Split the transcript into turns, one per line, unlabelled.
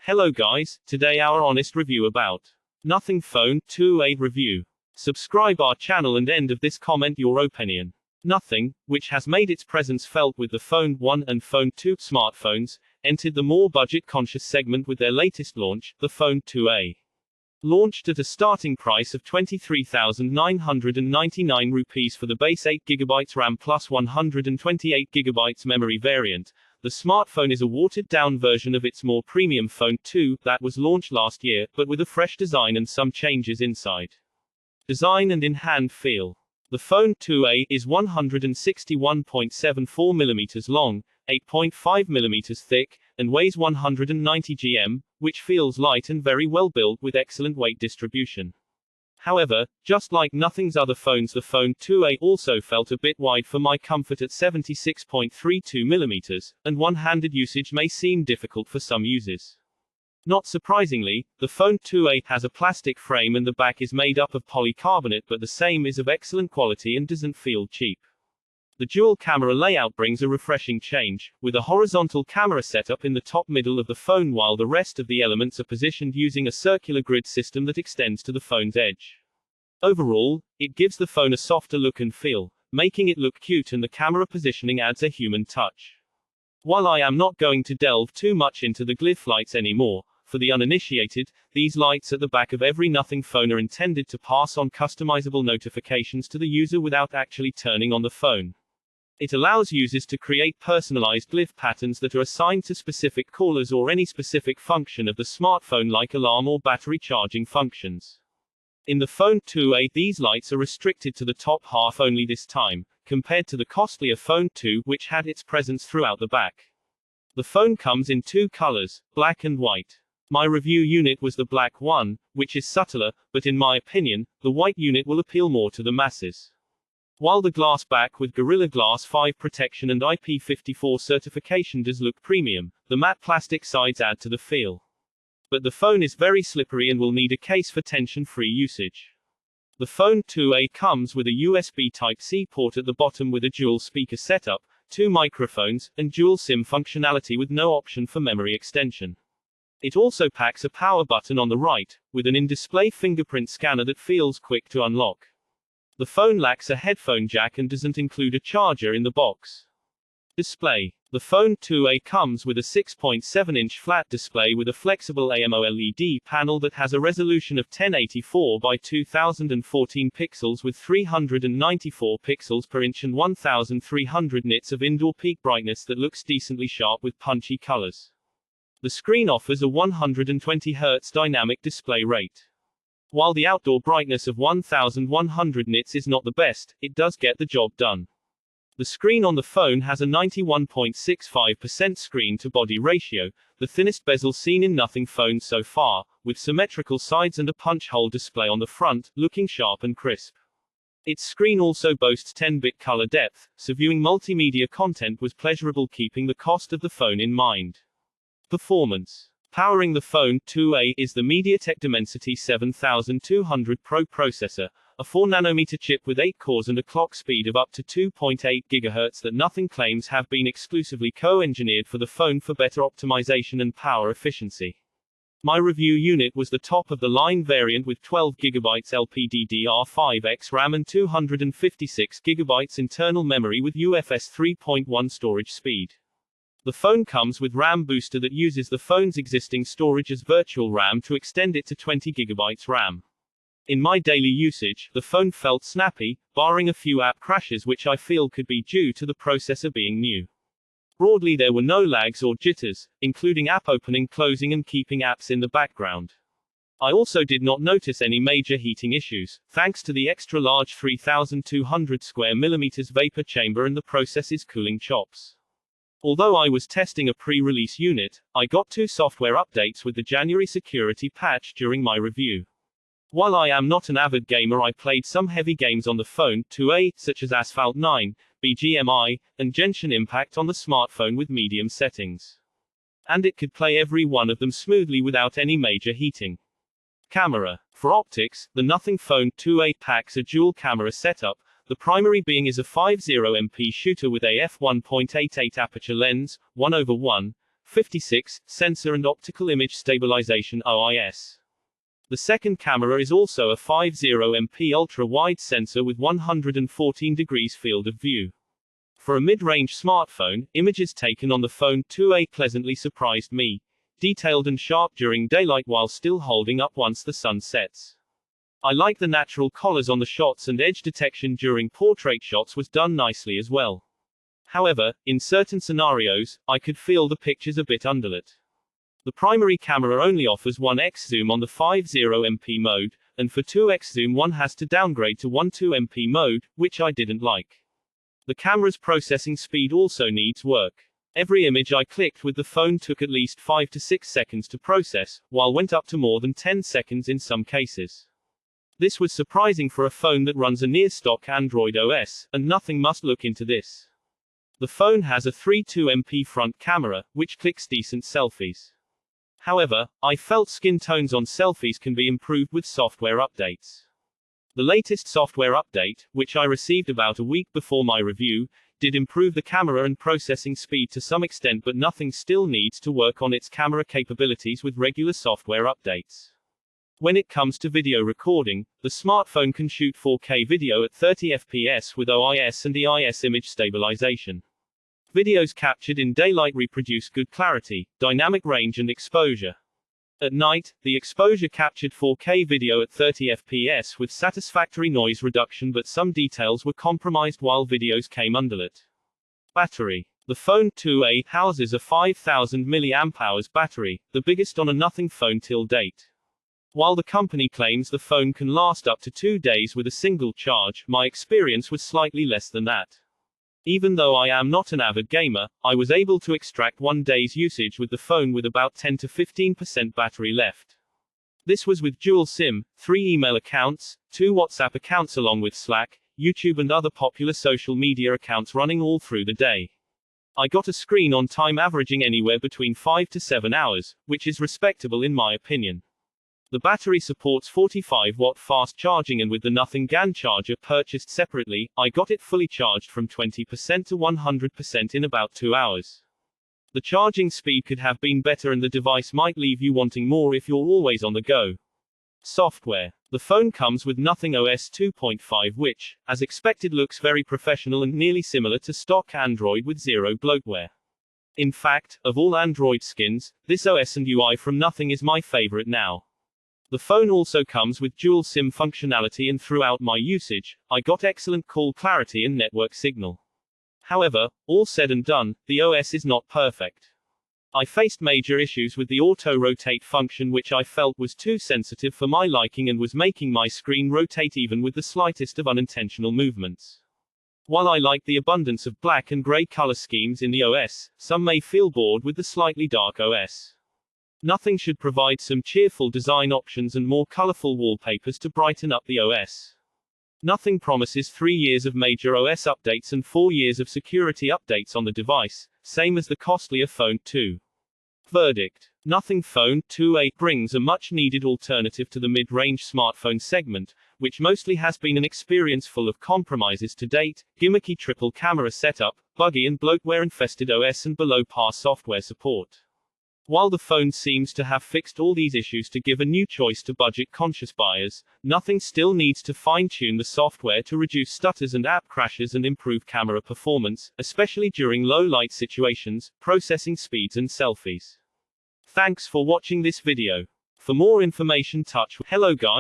Hello guys, today our honest review about Nothing Phone 2a review. Subscribe our channel and end of this comment your opinion. Nothing, which has made its presence felt with the Phone 1 and Phone 2 smartphones, entered the more budget-conscious segment with their latest launch, the Phone 2a. Launched at a starting price of 23,999 rupees for the base 8GB RAM plus 128GB memory variant, the smartphone is a watered-down version of its more premium Phone 2 that was launched last year, but with a fresh design and some changes inside. Design and in-hand feel. The Phone 2a is 161.74mm long, 8.5mm thick, and weighs 190 gm, which feels light and very well built with excellent weight distribution. However, just like Nothing's other phones, the Phone 2a also felt a bit wide for my comfort at 76.32mm, and one-handed usage may seem difficult for some users. Not surprisingly, the Phone 2a has a plastic frame and the back is made up of polycarbonate, but the same is of excellent quality and doesn't feel cheap. The dual camera layout brings a refreshing change, with a horizontal camera setup in the top middle of the phone while the rest of the elements are positioned using a circular grid system that extends to the phone's edge. Overall, it gives the phone a softer look and feel, making it look cute, and the camera positioning adds a human touch. While I am not going to delve too much into the glyph lights anymore, for the uninitiated, these lights at the back of every Nothing phone are intended to pass on customizable notifications to the user without actually turning on the phone. It allows users to create personalized glyph patterns that are assigned to specific callers or any specific function of the smartphone, like alarm or battery charging functions. In the Phone 2a, these lights are restricted to the top half only this time, compared to the costlier Phone 2, which had its presence throughout the back. The phone comes in two colors, black and white. My review unit was the black one, which is subtler, but in my opinion, the white unit will appeal more to the masses. While the glass back with Gorilla Glass 5 protection and IP54 certification does look premium, the matte plastic sides add to the feel. But the phone is very slippery and will need a case for tension-free usage. The Phone 2a comes with a USB Type-C port at the bottom with a dual speaker setup, 2 microphones, and dual SIM functionality with no option for memory extension. It also packs a power button on the right, with an in-display fingerprint scanner that feels quick to unlock. The phone lacks a headphone jack and doesn't include a charger in the box. Display. The Phone 2a comes with a 6.7-inch flat display with a flexible AMOLED panel that has a resolution of 1084 by 2014 pixels with 394 pixels per inch and 1300 nits of indoor peak brightness that looks decently sharp with punchy colors. The screen offers a 120 Hz dynamic display rate. While the outdoor brightness of 1100 nits is not the best, it does get the job done. The screen on the phone has a 91.65% screen-to-body ratio, the thinnest bezel seen in Nothing phones so far, with symmetrical sides and a punch-hole display on the front, looking sharp and crisp. Its screen also boasts 10-bit color depth, so viewing multimedia content was pleasurable, keeping the cost of the phone in mind. Performance. Powering the Phone 2a is the MediaTek Dimensity 7200 Pro processor, a 4nm chip with 8 cores and a clock speed of up to 2.8 GHz that Nothing claims have been exclusively co-engineered for the phone for better optimization and power efficiency. My review unit was the top-of-the-line variant with 12GB LPDDR5X RAM and 256GB internal memory with UFS 3.1 storage speed. The phone comes with RAM booster that uses the phone's existing storage as virtual RAM to extend it to 20GB RAM. In my daily usage, the phone felt snappy, barring a few app crashes which I feel could be due to the processor being new. Broadly, there were no lags or jitters, including app opening, closing and keeping apps in the background. I also did not notice any major heating issues, thanks to the extra-large 3200 square millimeters vapor chamber and the processor's cooling chops. Although I was testing a pre-release unit, I got 2 software updates with the January security patch during my review. While I am not an avid gamer, I played some heavy games on the Phone 2a, such as Asphalt 9, BGMI, and Genshin Impact on the smartphone with medium settings. And it could play every one of them smoothly without any major heating. Camera. For optics, the Nothing Phone 2a packs a dual camera setup, The primary being is a 50MP shooter with a f1.88 aperture lens, 1/1, 56. Sensor and optical image stabilization (OIS). The second camera is also a 50MP ultra-wide sensor with 114 degrees field of view. For a mid-range smartphone, images taken on the Phone 2a pleasantly surprised me, detailed and sharp during daylight while still holding up once the sun sets. I like the natural colors on the shots, and edge detection during portrait shots was done nicely as well. However, in certain scenarios, I could feel the pictures a bit underlit. The primary camera only offers 1x zoom on the 50MP mode, and for 2x zoom one has to downgrade to 12MP mode, which I didn't like. The camera's processing speed also needs work. Every image I clicked with the phone took at least 5 to 6 seconds to process, while went up to more than 10 seconds in some cases. This was surprising for a phone that runs a near-stock Android OS, and nothing must look into this. The phone has a 32MP front camera, which clicks decent selfies. However, I felt skin tones on selfies can be improved with software updates. The latest software update, which I received about a week before my review, did improve the camera and processing speed to some extent, but nothing still needs to work on its camera capabilities with regular software updates. When it comes to video recording, the smartphone can shoot 4K video at 30 FPS with OIS and EIS image stabilization. Videos captured in daylight reproduce good clarity, dynamic range and exposure. At night, the exposure captured 4K video at 30 FPS with satisfactory noise reduction, but some details were compromised while videos came underlit. Battery. The Phone 2a houses a 5000 mAh battery, the biggest on a nothing phone till date. While the company claims the phone can last up to 2 days with a single charge, my experience was slightly less than that. Even though I am not an avid gamer, I was able to extract 1 day's usage with the phone with about 10 to 15% battery left. This was with dual SIM, 3 email accounts, 2 WhatsApp accounts along with Slack, YouTube and other popular social media accounts running all through the day. I got a screen on time averaging anywhere between 5 to 7 hours, which is respectable in my opinion. The battery supports 45-watt fast charging, and with the Nothing GAN charger purchased separately, I got it fully charged from 20% to 100% in about 2 hours. The charging speed could have been better, and the device might leave you wanting more if you're always on the go. Software. The phone comes with Nothing OS 2.5, which, as expected, looks very professional and nearly similar to stock Android with zero bloatware. In fact, of all Android skins, this OS and UI from Nothing is my favorite now. The phone also comes with dual SIM functionality, and throughout my usage, I got excellent call clarity and network signal. However, all said and done, the OS is not perfect. I faced major issues with the auto-rotate function, which I felt was too sensitive for my liking and was making my screen rotate even with the slightest of unintentional movements. While I like the abundance of black and gray color schemes in the OS, some may feel bored with the slightly dark OS. Nothing should provide some cheerful design options and more colorful wallpapers to brighten up the OS. Nothing promises 3 years of major OS updates and 4 years of security updates on the device, same as the costlier Phone 2. Verdict. Nothing Phone 2a brings a much-needed alternative to the mid-range smartphone segment, which mostly has been an experience full of compromises to date, gimmicky triple-camera setup, buggy and bloatware-infested OS and below-par software support. While the phone seems to have fixed all these issues to give a new choice to budget-conscious buyers, Nothing still needs to fine-tune the software to reduce stutters and app crashes and improve camera performance, especially during low-light situations, processing speeds and selfies. Thanks for watching this video. For more information touch. Hello guys,